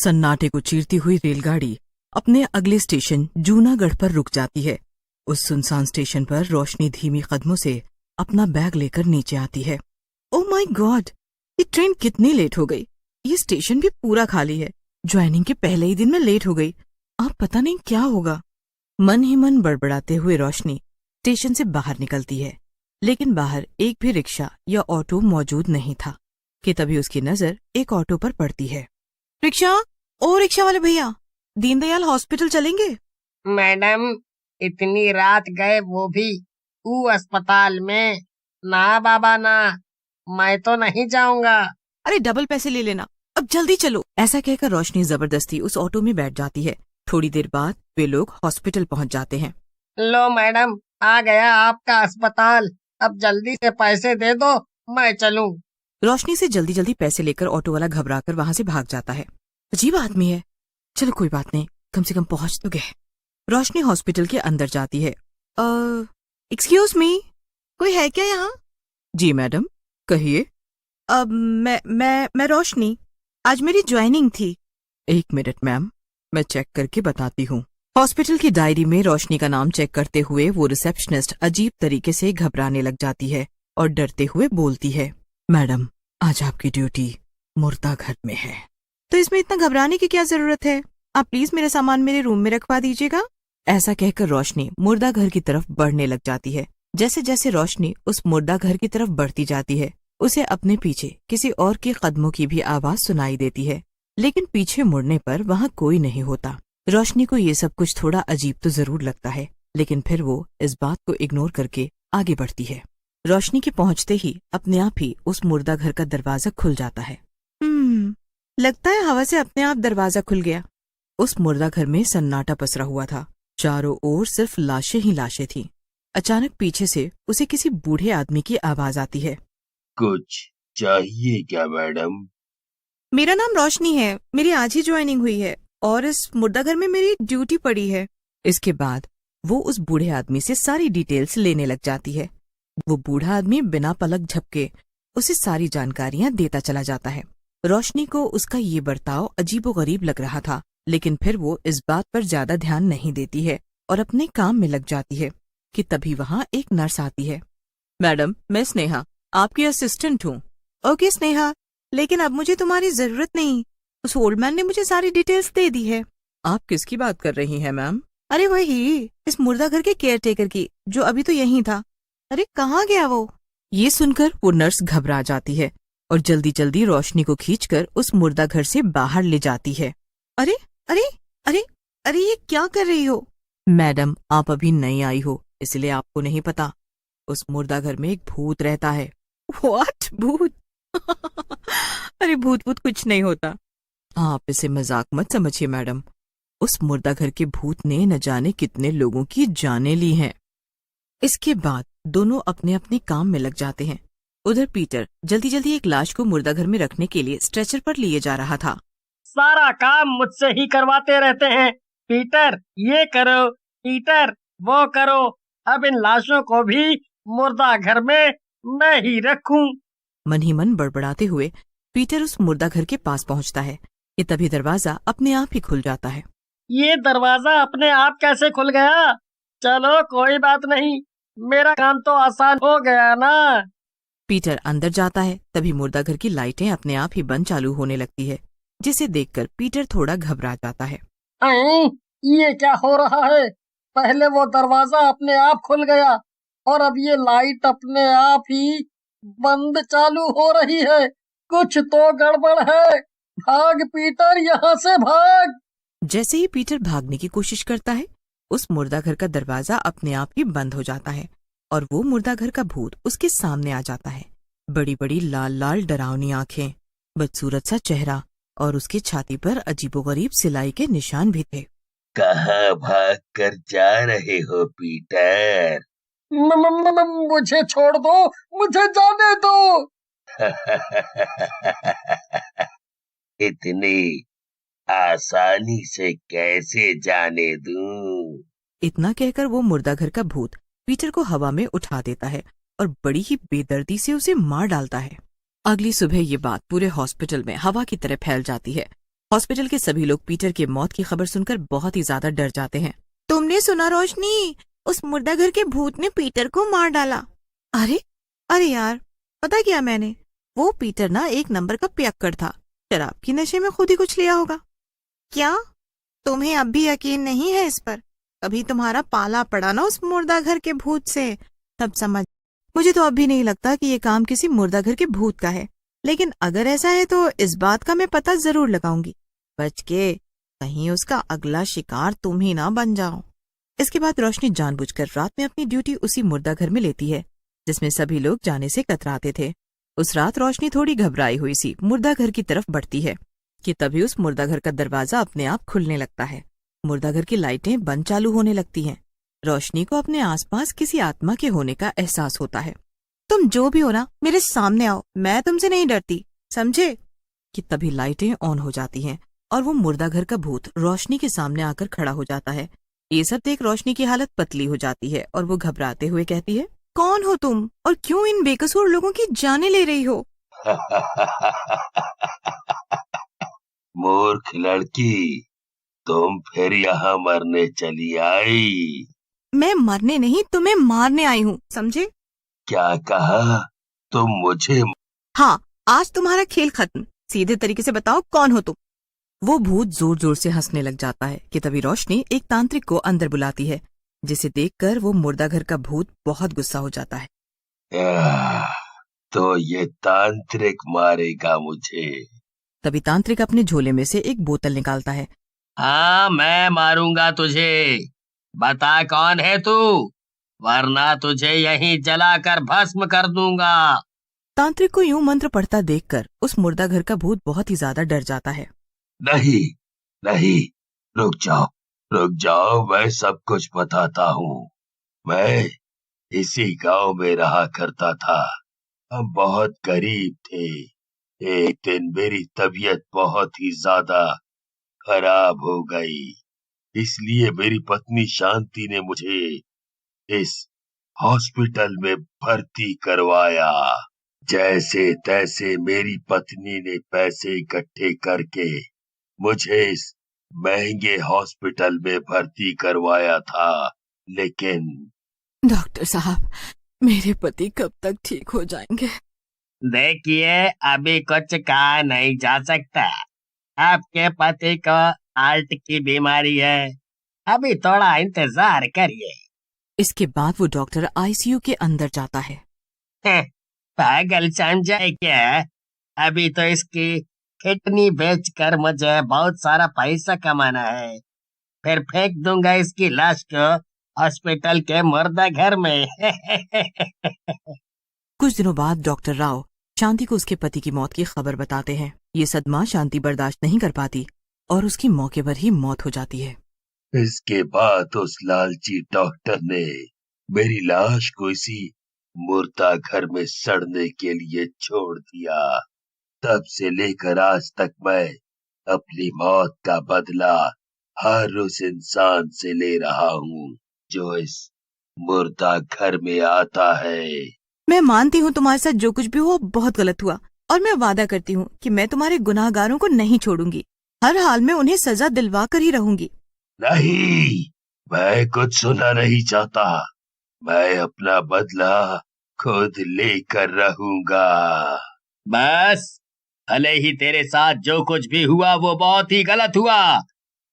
सन्नाटे को चीरती हुई रेलगाड़ी अपने अगले स्टेशन जूनागढ़ पर रुक जाती है। उस सुनसान स्टेशन पर रोशनी धीमी कदमों से अपना बैग लेकर नीचे आती है। ओह माय गॉड, ये ट्रेन कितनी लेट हो गई। ये स्टेशन भी पूरा खाली है। ज्वाइनिंग के पहले ही दिन में लेट हो गई। अब पता नहीं क्या होगा। मन ही मन बड़बड़ाते हुए रोशनी स्टेशन से बाहर निकलती है, लेकिन बाहर एक भी रिक्शा या ऑटो मौजूद नहीं था कि तभी उसकी नजर एक ऑटो पर पड़ती है। रिक्शा, ओ रिक्शा वाले भैया, दीनदयाल हॉस्पिटल चलेंगे? मैडम, इतनी रात गए, वो भी अस्पताल में? ना बाबा ना, मैं तो नहीं जाऊंगा। अरे डबल पैसे ले लेना, अब जल्दी चलो। ऐसा कहकर रोशनी जबरदस्ती उस ऑटो में बैठ जाती है। थोड़ी देर बाद वे लोग हॉस्पिटल पहुंच जाते हैं। लो मैडम, आ गया आपका अस्पताल। अब जल्दी से पैसे दे दो, मैं चलूं। रोशनी से जल्दी जल्दी पैसे लेकर ऑटो वाला घबराकर वहां से भाग जाता है। अजीब आदमी है। चलो कोई बात नहीं, कम से कम पहुंच तो गए। रोशनी हॉस्पिटल के अंदर जाती है। एक्सक्यूज मी, कोई है क्या यहाँ? जी मैडम, कहिए। अब मैं रोशनी, आज मेरी ज्वाइनिंग थी। एक मिनट मैम, मैं चेक करके बताती हूँ। हॉस्पिटल की डायरी में रोशनी का नाम चेक करते हुए वो रिसेप्शनिस्ट अजीब तरीके से घबराने लग जाती है और डरते हुए बोलती है, मैडम, आज आपकी ड्यूटी मुर्दाघर में है। तो इसमें इतना घबराने की क्या जरूरत है? आप प्लीज मेरा सामान मेरे रूम में रखवा दीजिएगा। ऐसा कहकर रोशनी मुर्दाघर की तरफ बढ़ने लग जाती है। जैसे जैसे रोशनी उस मुर्दाघर की तरफ बढ़ती जाती है, उसे अपने पीछे किसी और के कदमों की भी आवाज सुनाई देती है, लेकिन पीछे मुड़ने पर वहाँ कोई नहीं होता। रोशनी को ये सब कुछ थोड़ा अजीब तो जरूर लगता है, लेकिन फिर वो इस बात को इग्नोर करके आगे बढ़ती है। रोशनी के पहुंचते ही अपने आप ही उस मुर्दाघर का दरवाजा खुल जाता है। लगता है हवा से अपने आप दरवाजा खुल गया। उस मुर्दाघर में सन्नाटा पसरा हुआ था। चारों ओर सिर्फ लाशें ही लाशें थीं। अचानक पीछे से उसे किसी बूढ़े आदमी की आवाज आती है। कुछ चाहिए क्या मैडम? मेरा नाम रोशनी है, मेरी आज ही ज्वाइनिंग हुई है और इस मुर्दाघर में मेरी ड्यूटी पड़ी है। इसके बाद वो उस बूढ़े आदमी से सारी डिटेल्स लेने लग जाती है। वो बूढ़ा आदमी बिना पलक झपके उसे सारी जानकारियां देता चला जाता है। रोशनी को उसका ये बर्ताव अजीबोगरीब लग रहा था, लेकिन फिर वो इस बात पर ज्यादा ध्यान नहीं देती है और अपने काम में लग जाती है कि तभी वहाँ एक नर्स आती है। मैडम, मैं स्नेहा, आपकी असिस्टेंट हूँ। ओके स्नेहा, लेकिन अब मुझे तुम्हारी जरूरत नहीं। उस ओल्ड मैन ने मुझे सारी डिटेल्स दे दी है। आप किसकी बात कर रही हैं मैम? अरे वही, इस मुर्दाघर के केयरटेकर की, जो अभी तो यहीं था। अरे कहाँ गया वो? ये सुनकर वो नर्स घबरा जाती है और जल्दी जल्दी रोशनी को खींचकर उस मुर्दाघर से बाहर ले जाती है। अरे अरे अरे अरे, ये क्या कर रही हो? मैडम, आप अभी नई आई हो, इसलिए आपको नहीं पता। उस मुर्दाघर में एक भूत रहता है। व्हाट? भूत? अरे भूत कुछ नहीं होता। आप इसे मजाक मत समझिए मैडम। उस मुर्दाघर के भूत ने न जाने कितने लोगों की जानें ली हैं। इसके बाद दोनों अपने अपने काम में लग जाते हैं। उधर पीटर जल्दी जल्दी एक लाश को मुर्दाघर में रखने के लिए स्ट्रेचर पर लिए जा रहा था। सारा काम मुझसे ही करवाते रहते हैं। पीटर ये करो, पीटर वो करो। अब इन लाशों को भी मुर्दाघर में मैं ही रखूं। मन ही मन बड़बड़ाते हुए पीटर उस मुर्दाघर के पास पहुंचता है कि तभी दरवाजा अपने आप ही खुल जाता है। ये दरवाजा अपने आप कैसे खुल गया? चलो कोई बात नहीं, मेरा काम तो आसान हो गया ना। पीटर अंदर जाता है, तभी मुर्दाघर की लाइटें अपने आप ही बंद चालू होने लगती है, जिसे देखकर पीटर थोड़ा घबरा जाता है। ये क्या हो रहा है? पहले वो दरवाजा अपने आप खुल गया और अब ये लाइट अपने आप ही बंद चालू हो रही है। कुछ तो गड़बड़ है। भाग पीटर, यहाँ से भाग। जैसे ही पीटर भागने की कोशिश करता है, उस मुर्दाघर का दरवाजा अपने आप ही बंद हो जाता है और वो मुर्दाघर का भूत उसके सामने आ जाता है। बड़ी बड़ी लाल लाल डरावनी आंखें, बदसूरत सा चेहरा और उसकी छाती पर अजीबोगरीब सिलाई के निशान भी थे। कहाँ भाग कर जा रहे हो पीटर? मुझे छोड़ दो, मुझे जाने दो। इतनी आसानी से कैसे जाने दूं? इतना कहकर वो मुर्दाघर का भूत पीटर को हवा में उठा देता है और बड़ी ही बेदर्दी से उसे मार डालता है। अगली सुबह ये बात पूरे हॉस्पिटल में हवा की तरह फैल जाती है हॉस्पिटल के सभी लोग पीटर की मौत की खबर सुनकर बहुत ही ज्यादा डर जाते हैं। तुमने सुना रोशनी, उस मुर्दा घर के भूत ने पीटर को मार डाला। अरे अरे यार, पता क्या मैंने, वो पीटर ना एक नंबर का पियक्कड़ था, शराब की नशे में खुद ही कुछ लिया होगा। क्या तुम्हें अब भी यकीन नहीं है इस पर? कभी तुम्हारा पाला पड़ा ना उस मुर्दा घर के भूत से, तब समझ। मुझे तो अब भी नहीं लगता कि ये काम किसी मुर्दा घर के भूत का है, लेकिन अगर ऐसा है तो इस बात का मैं पता जरूर लगाऊंगी। बच के, कहीं उसका अगला शिकार तुम ही ना बन जाओ। इसके बाद रोशनी जानबूझकर रात में अपनी ड्यूटी उसी मुर्दा घर में लेती है जिसमें सभी लोग जाने से कतराते थे। उस रात रोशनी थोड़ी घबराई हुई सी मुर्दा घर की तरफ बढ़ती है कि तभी उस मुर्दा घर का दरवाजा अपने आप खुलने लगता है। मुर्दा घर की लाइटें बंद चालू होने लगती हैं। रोशनी को अपने आसपास किसी आत्मा के होने का एहसास होता है। तुम जो भी हो ना, मेरे सामने आओ, मैं तुमसे नहीं डरती, समझे? कि तभी लाइटें ऑन हो जाती हैं और वो मुर्दा घर का भूत रोशनी के सामने आकर खड़ा हो जाता है। ये सब देख रोशनी की हालत पतली हो जाती है और वो घबराते हुए कहती है, कौन हो तुम और क्यों इन बेकसूर लोगों की जानें ले रही हो? मूर्ख लड़की, तुम फिर यहाँ मरने चली आई। मैं मरने नहीं, तुम्हें मारने आई हूँ, समझे? क्या कहा? तुम मुझे? हाँ, आज तुम्हारा खेल खत्म। सीधे तरीके से बताओ, कौन हो तुम? वो भूत जोर जोर से हंसने लग जाता है कि तभी रोशनी एक तांत्रिक को अंदर बुलाती है, जिसे देखकर वो मुर्दा घर का भूत बहुत गुस्सा हो जाता है। तो ये तांत्रिक मारेगा मुझे। तभी तांत्रिक अपने झोले में से एक बोतल निकालता है। हाँ, मैं मारूंगा तुझे। बता कौन है तू, वरना तुझे यहीं जलाकर भस्म कर दूंगा। तांत्रिक को यूं मंत्र पढ़ता देखकर उस मुर्दा घर का भूत बहुत ही ज्यादा डर जाता है। नहीं नहीं, रुक जाओ, मैं सब कुछ बताता हूँ। मैं इसी गांव में रहा करता था। हम बहुत गरीब थे। एक दिन मेरी तबीयत बहुत ही ज्यादा खराब हो गई, इसलिए मेरी पत्नी शांति ने मुझे इस हॉस्पिटल में भर्ती करवाया। जैसे तैसे मेरी पत्नी ने पैसे इकट्ठे करके मुझे इस महंगे हॉस्पिटल में भर्ती करवाया था, लेकिन डॉक्टर साहब, मेरे पति कब तक ठीक हो जाएंगे? देखिए, अभी कुछ कहा नहीं जा सकता। आपके पति को हार्ट की बीमारी है, अभी थोड़ा इंतजार करिए। इसके बाद वो डॉक्टर आईसीयू के अंदर जाता है। पागल समझा है क्या? अभी तो इसकी किडनी बेचकर मुझे बहुत सारा पैसा कमाना है, फिर फेंक दूंगा इसकी लाश को हॉस्पिटल के मुर्दा घर में। कुछ दिनों बाद डॉक्टर राव शांति को उसके पति की मौत की खबर बताते हैं। ये सदमा शांति बर्दाश्त नहीं कर पाती और उसकी मौके पर ही मौत हो जाती है। इसके बाद उस लालची डॉक्टर ने मेरी लाश को इसी मुर्दा घर में सड़ने के लिए छोड़ दिया। तब से लेकर आज तक मैं अपनी मौत का बदला हर उस इंसान से ले रहा हूँ जो इस मुर्दा घर में आता है। मैं मानती हूँ तुम्हारे साथ जो कुछ भी हुआ बहुत गलत हुआ, और मैं वादा करती हूँ कि मैं तुम्हारे गुनाहगारों को नहीं छोड़ूंगी। हर हाल में उन्हें सजा दिलवा कर ही रहूंगी। नहीं, मैं कुछ सुनना नहीं चाहता। मैं अपना बदला खुद लेकर रहूंगा। बस, भले ही तेरे साथ जो कुछ भी हुआ वो बहुत ही गलत हुआ,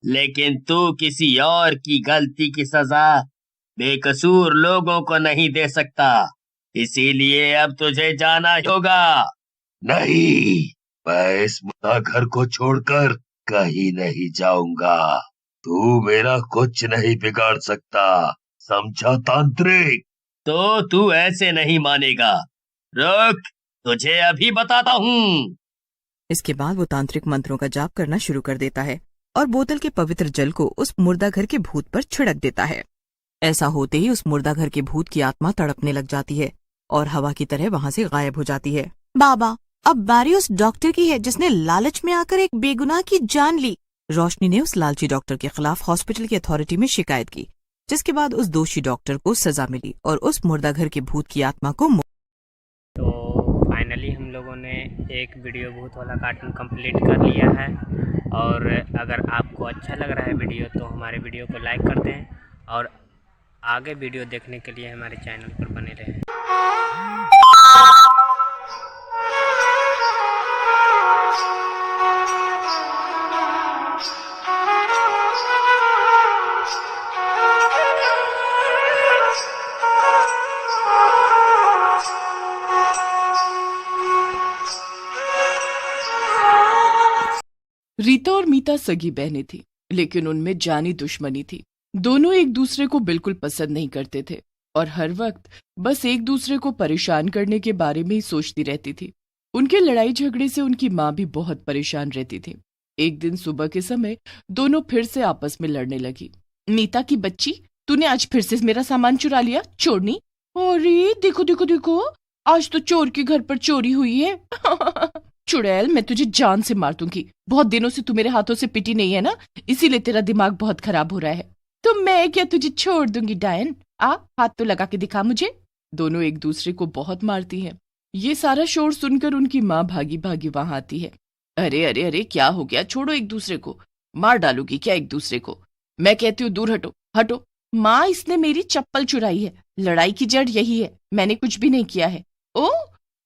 लेकिन तू किसी और की गलती की सजा बेकसूर लोगों को नहीं दे सकता, इसीलिए अब तुझे जाना होगा। नहीं, मैं इस मुर्दा घर को छोड़कर कहीं नहीं जाऊंगा। तू मेरा कुछ नहीं बिगाड़ सकता, समझा तांत्रिक? तो तू ऐसे नहीं मानेगा। रुक, तुझे अभी बताता हूँ। इसके बाद वो तांत्रिक मंत्रों का जाप करना शुरू कर देता है और बोतल के पवित्र जल को उस मुर्दा घर के भूत पर छिड़क देता है। ऐसा होते ही उस मुर्दा घर के भूत की आत्मा तड़पने लग जाती है और हवा की तरह वहाँ से गायब हो जाती है। बाबा, अब बारी उस डॉक्टर की है जिसने लालच में आकर एक बेगुनाह की जान ली। रोशनी ने उस लालची डॉक्टर के खिलाफ हॉस्पिटल की अथॉरिटी में शिकायत की, जिसके बाद उस दोषी डॉक्टर को सजा मिली और उस मुर्दा घर के भूत की आत्मा को तो फाइनली हम लोगों ने एक वीडियो भूत वाला कार्टून कंप्लीट कर लिया है। और अगर आपको अच्छा लग रहा है वीडियो तो हमारे वीडियो को लाइक कर दें और आगे वीडियो देखने के लिए हमारे चैनल पर बने रहें। रीता और मीता सगी बहनें थी, लेकिन उनमें जानी दुश्मनी थी। दोनों एक दूसरे को बिल्कुल पसंद नहीं करते थे और हर वक्त बस एक दूसरे को परेशान करने के बारे में ही सोचती रहती थी। उनके लड़ाई झगड़े से उनकी माँ भी बहुत परेशान रहती थी। एक दिन सुबह के समय दोनों फिर से आपस में लड़ने लगी। मीता की बच्ची, तूने आज फिर से मेरा सामान चुरा लिया, चोरनी। अरे देखो देखो देखो, आज तो चोर के घर पर चोरी हुई है। चुड़ैल, मैं तुझे जान से मार दूंगी। बहुत दिनों से तू मेरे हाथों से पिटी नहीं है ना, इसीलिए तेरा दिमाग बहुत खराब हो रहा है। तो मैं क्या तुझे छोड़ दूंगी डायन? आ, हाथ तो लगा के दिखा मुझे। दोनों एक दूसरे को बहुत मारती हैं। ये सारा शोर सुनकर उनकी माँ भागी भागी वहां आती है। अरे अरे अरे, क्या हो गया? छोड़ो एक दूसरे को, मार डालोगी क्या एक दूसरे को? मैं कहती हूँ दूर हटो हटो। माँ, इसने मेरी चप्पल चुराई है। लड़ाई की जड़ यही है, मैंने कुछ भी नहीं किया है। ओ,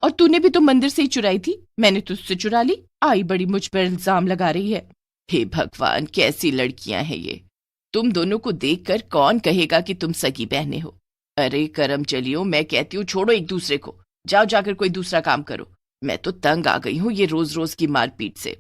और तूने भी तो मंदिर से ही चुराई थी, मैंने तुझसे चुरा ली। आई बड़ी मुझ पर इल्जाम लगा रही है। हे भगवान, कैसी लड़कियां हैं ये। तुम दोनों को देखकर कौन कहेगा कि तुम सगी बहनें हो। अरे करम चलियो, मैं कहती हूँ छोड़ो एक दूसरे को, जाओ जाकर कोई दूसरा काम करो। मैं तो तंग आ गई हूँ ये रोज रोज की मारपीट से।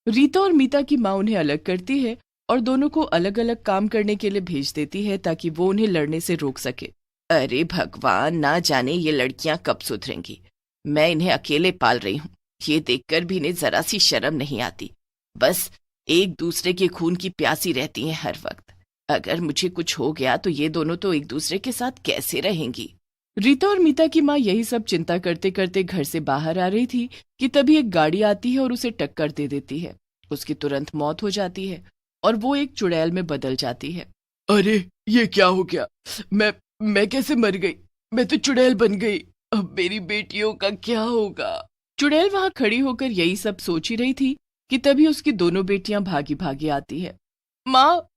रीता और मीता की माँ उन्हें अलग करती है और दोनों को अलग अलग काम करने के लिए भेज देती है ताकि वो उन्हें लड़ने से रोक सके। अरे भगवान, ना जाने ये लड़कियां कब सुधरेंगी। मैं इन्हें अकेले पाल रही हूँ, ये देखकर भी इन्हें जरा सी शर्म नहीं आती। बस एक दूसरे के खून की प्यासी रहती हैं हर वक्त। अगर मुझे कुछ हो गया तो ये दोनों तो एक दूसरे के साथ कैसे रहेंगी। रीता और मीता की माँ यही सब चिंता करते करते घर से बाहर आ रही थी कि तभी एक गाड़ी आती है और उसे टक्कर दे देती है। उसकी तुरंत मौत हो जाती है और वो एक चुड़ैल में बदल जाती है। अरे ये क्या हो गया? मैं कैसे मर गई? मैं तो चुड़ैल बन गई। अब मेरी बेटियों का क्या होगा? चुड़ैल वहां खड़ी होकर यही सब सोच ही रही थी कि तभी उसकी दोनों बेटियां भागी भागी आती है। माँ,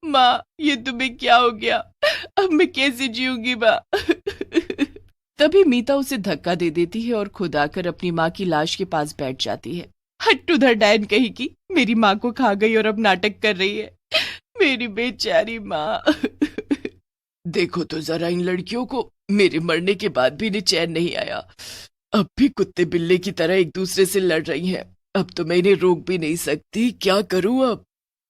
माँ, ये तुम्हें क्या हो गया? अब मैं कैसे जीऊंगी माँ? तभी मीता उसे धक्का दे देती है और खुद आकर अपनी माँ की लाश के पास बैठ जाती है। हट उधर डायन कहीं की, मेरी माँ को खा गई और अब नाटक कर रही है। मेरी बेचारी माँ। देखो तो जरा इन लड़कियों को, मेरे मरने के बाद भी इन्हें चैन नहीं आया। अब भी कुत्ते बिल्ले की तरह एक दूसरे से लड़ रही हैं। अब तो मैं इन्हें रोक भी नहीं सकती, क्या करूं अब?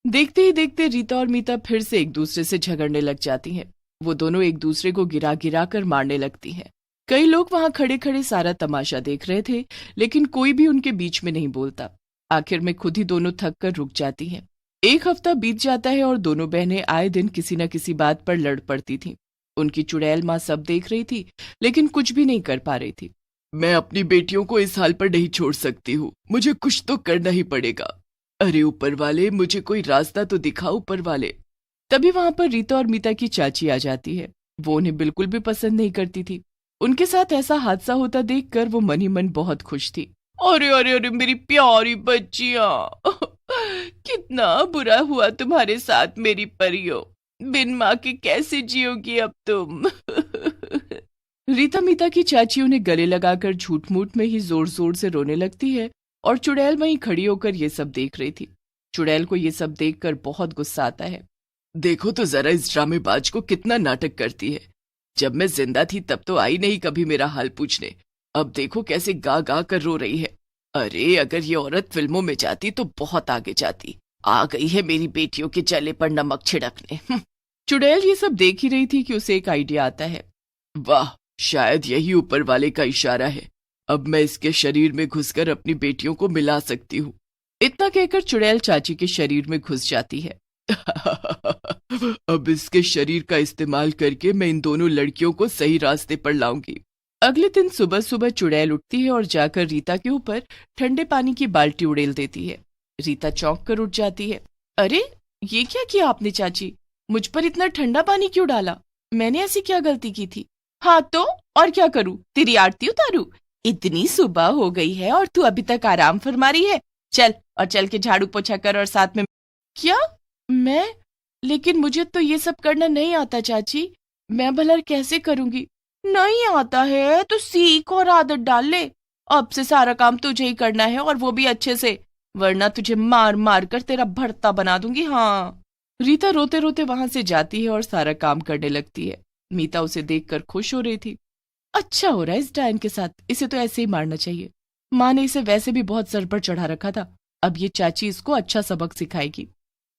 देखते ही देखते रीता और मीता फिर से एक दूसरे से झगड़ने लग जाती हैं। वो दोनों एक दूसरे को गिरा गिरा कर मारने लगती हैं। कई लोग वहां खड़े खड़े सारा तमाशा देख रहे थे, लेकिन कोई भी उनके बीच में नहीं बोलता। आखिर में खुद ही दोनों थक कर रुक जाती हैं। एक हफ्ता बीत जाता है और दोनों बहनें आए दिन किसी न किसी बात पर लड़ पड़ती थीं। उनकी चुड़ैल माँ सब देख रही थी, लेकिन कुछ भी नहीं कर पा रही थी। मैं अपनी बेटियों को इस हाल पर नहीं छोड़ सकती हूँ, मुझे कुछ तो करना ही पड़ेगा। अरे ऊपर वाले, मुझे कोई रास्ता तो दिखाओ ऊपर वाले। तभी वहां पर रीता और मीता की चाची आ जाती है। वो उन्हें बिल्कुल भी पसंद नहीं करती थी। उनके साथ ऐसा हादसा होता देखकर वो मन ही मन बहुत खुश थी। अरे अरे अरे, मेरी प्यारी बच्चियां, कितना बुरा हुआ तुम्हारे साथ मेरी परियों। बिन माँ के कैसे जियोगी अब तुम? रीता मीता की चाची उन्हें गले लगाकर झूठ मूठ में ही जोर जोर से रोने लगती है और चुड़ैल वहीं खड़ी होकर ये सब देख रही थी। चुड़ैल को ये सब देखकर बहुत गुस्सा आता है। देखो तो जरा इस ड्रामेबाज को कितना नाटक करती है। जब मैं जिंदा थी तब तो आई नहीं कभी मेरा हाल पूछने, अब देखो कैसे गा गा कर रो रही है। अरे अगर ये औरत फिल्मों में जाती तो बहुत आगे जाती। आ गई है मेरी बेटियों के जले पर नमक छिड़कने। चुड़ैल ये सब देख ही रही थी कि उसे एक आइडिया आता है। वाह, शायद यही ऊपर वाले का इशारा है। अब मैं इसके शरीर में घुसकर अपनी बेटियों को मिला सकती हूँ। इतना कहकर चुड़ैल चाची के शरीर में घुस जाती है। अब इसके शरीर का इस्तेमाल करके मैं इन दोनों लड़कियों को सही रास्ते पर लाऊंगी। अगले दिन सुबह सुबह चुड़ैल उठती है और जाकर रीता के ऊपर ठंडे पानी की बाल्टी उड़ेल देती है। रीता चौंक कर उठ जाती है। अरे ये क्या किया आपने चाची? मुझ पर इतना ठंडा पानी क्यों डाला? मैंने ऐसी क्या गलती की थी? हाँ तो और क्या करूं, तेरी आरती उतारूं? इतनी सुबह हो गई है और तू अभी तक आराम फरमा रही है। चल के झाड़ू पोछा कर और साथ में। क्या? मैं? लेकिन मुझे तो ये सब करना नहीं आता चाची। मैं भला कैसे करूंगी? नहीं आता है तो सीख और आदत डाल ले। अब से सारा काम तुझे ही करना है और वो भी अच्छे से, वरना तुझे मार मार कर तेरा भरता बना दूंगी। हाँ। रीता रोते रोते वहां से जाती है और सारा काम करने लगती है। मीता उसे देखकर खुश हो रही थी। अच्छा हो रहा है इस डायन के साथ, इसे तो ऐसे ही मारना चाहिए। माँ ने इसे वैसे भी बहुत सर पर चढ़ा रखा था, अब ये चाची इसको अच्छा सबक सिखाएगी।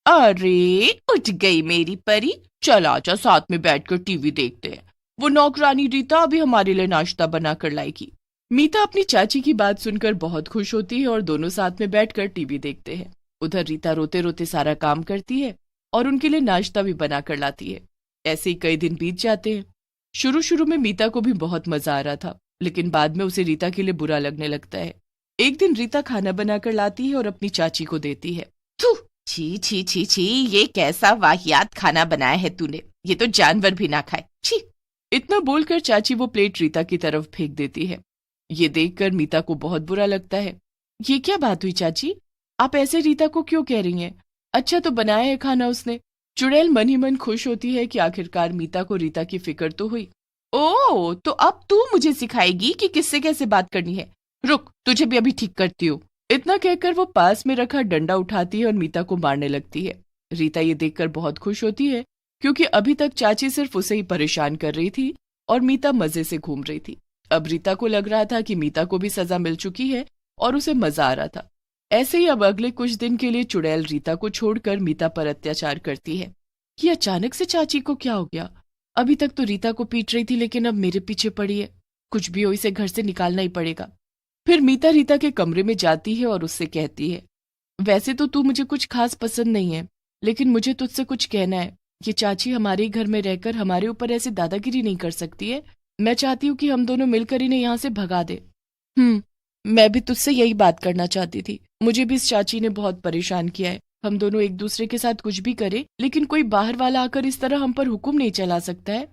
अरे उठ गई मेरी परी, चल आजा साथ में बैठकर टीवी देखते हैं। वो नौकरानी रीता अभी हमारे लिए नाश्ता बना कर लाएगी। मीता अपनी चाची की बात सुनकर बहुत खुश होती है और दोनों साथ में बैठकर टीवी देखते हैं। उधर रीता रोते रोते सारा काम करती है और उनके लिए नाश्ता भी बना कर लाती है। ऐसे ही कई दिन बीत जाते हैं। शुरू में मीता को भी बहुत मजा आ रहा था, लेकिन बाद में उसे रीता के लिए बुरा लगने लगता है। एक दिन रीता खाना बनाकर लाती है और अपनी चाची को देती है। थू, छी छी छी छी, ये कैसा वाहियात खाना बनाया है तूने, ये तो जानवर भी ना खाए, छी। इतना बोलकर चाची वो प्लेट रीता की तरफ फेंक देती है। ये देखकर मीता को बहुत बुरा लगता है। ये क्या बात हुई चाची, आप ऐसे रीता को क्यों कह रही हैं? अच्छा तो बनाया है खाना उसने। चुड़ैल मन ही मन खुश होती है कि आखिरकार मीता को रीता की फिक्र तो हुई। ओ, तो अब तू मुझे सिखाएगी कि किससे कैसे बात करनी है। रुक, तुझे भी अभी ठीक करती हूँ। इतना कहकर वो पास में रखा डंडा उठाती है और मीता को मारने लगती है। रीता ये देखकर बहुत खुश होती है, क्योंकि अभी तक चाची सिर्फ उसे ही परेशान कर रही थी और मीता मजे से घूम रही थी। अब रीता को लग रहा था कि मीता को भी सजा मिल चुकी है और उसे मजा आ रहा था। ऐसे ही अब अगले कुछ दिन के लिए चुड़ैल रीता को छोड़कर मीता पर अत्याचार करती है। कि अचानक से चाची को क्या हो गया? अभी तक तो रीता को पीट रही थी, लेकिन अब मेरे पीछे पड़ी है। कुछ भी हो, इसे घर से निकालना ही पड़ेगा। फिर मीता रीता के कमरे में जाती है और उससे कहती है, वैसे तो तू मुझे कुछ खास पसंद नहीं है, लेकिन मुझे तुझसे कुछ कहना है। ये चाची हमारे घर में रहकर हमारे ऊपर ऐसे दादागिरी नहीं कर सकती है। मैं चाहती हूँ कि हम दोनों मिलकर इन्हें यहाँ से भगा दे। मैं भी तुझसे यही बात करना चाहती थी। मुझे भी इस चाची ने बहुत परेशान किया है। हम दोनों एक दूसरे के साथ कुछ भी करें, लेकिन कोई बाहर वाला आकर इस तरह हम पर हुक्म नहीं चला सकता है।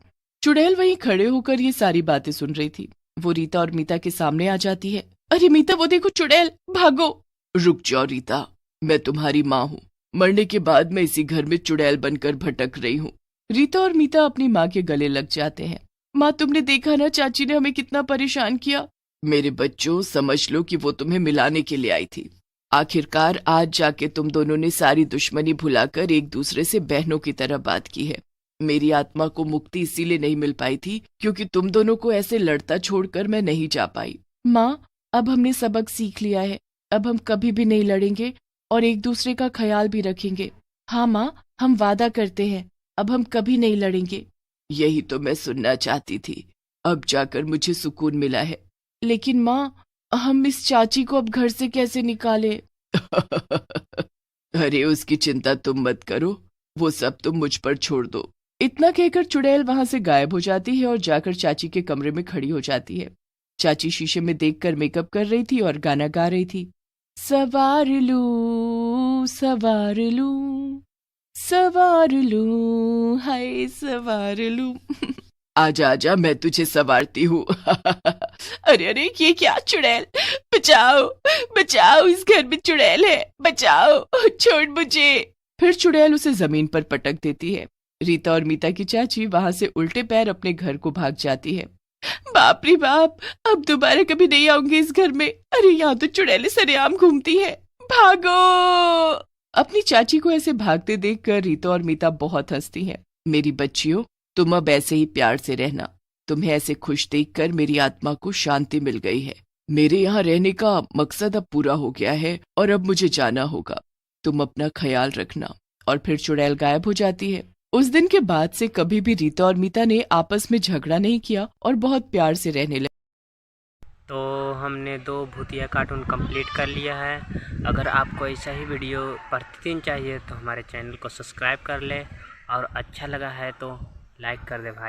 चुड़ैल वहीं खड़े होकर ये सारी बातें सुन रही थी। वो रीता और मीता के सामने आ जाती है। अरे मीता, वो देखो चुड़ैल, भागो। रुक जाओ रीता, मैं तुम्हारी माँ हूँ। मरने के बाद मैं इसी घर में चुड़ैल बनकर भटक रही हूँ। रीता और मीता अपनी माँ के गले लग जाते हैं। माँ, तुमने देखा ना चाची ने हमें कितना परेशान किया। मेरे बच्चों, समझ लो कि वो तुम्हें मिलाने के लिए आई थी। आखिरकार आज जाके तुम दोनों ने सारी दुश्मनी भुलाकर एक दूसरे से बहनों की तरह बात की है। मेरी आत्मा को मुक्ति इसीलिए नहीं मिल पाई थी क्योंकि तुम दोनों को ऐसे लड़ता छोड़कर मैं नहीं जा पाई। माँ, अब हमने सबक सीख लिया है। अब हम कभी भी नहीं लड़ेंगे और एक दूसरे का ख्याल भी रखेंगे। हाँ माँ, हम वादा करते हैं, अब हम कभी नहीं लड़ेंगे। यही तो मैं सुनना चाहती थी। अब जाकर मुझे सुकून मिला है। लेकिन माँ, हम इस चाची को अब घर से कैसे निकाले? अरे उसकी चिंता तुम मत करो, वो सब तुम मुझ पर छोड़ दो। इतना कहकर चुड़ैल वहां से गायब हो जाती है और जाकर चाची के कमरे में खड़ी हो जाती है। चाची शीशे में देखकर मेकअप कर रही थी और गाना गा रही थी। सवार लूं, सवार लूं, सवार लूं, हाय सवार लूं। आजा आजा, मैं तुझे सवारती हूँ। अरे अरे, ये क्या चुड़ैल? बचाओ बचाओ, इस घर में चुड़ैल है, बचाओ, छोड़ मुझे। फिर चुड़ैल उसे जमीन पर पटक देती है। रीता और मीता की चाची वहां से उल्टे पैर अपने घर को भाग जाती है। बाप रे बाप, अब दोबारा कभी नहीं आऊंगी इस घर में। अरे यहाँ तो चुड़ैलें सरेआम घूमती है, भागो। अपनी चाची को ऐसे भागते देखकर रीता और मीता बहुत हंसती हैं। मेरी बच्चियों, तुम अब ऐसे ही प्यार से रहना। तुम्हें ऐसे खुश देखकर मेरी आत्मा को शांति मिल गई है। मेरे यहाँ रहने का मकसद अब पूरा हो गया है और अब मुझे जाना होगा। तुम अपना ख्याल रखना। और फिर चुड़ैल गायब हो जाती है। उस दिन के बाद से कभी भी रीता और मीता ने आपस में झगड़ा नहीं किया और बहुत प्यार से रहने लगे। तो हमने 2 भूतिया कार्टून कंप्लीट कर लिया है। अगर आपको ऐसा ही वीडियो प्रतिदिन चाहिए तो हमारे चैनल को सब्सक्राइब कर लें और अच्छा लगा है तो लाइक कर दे भाई।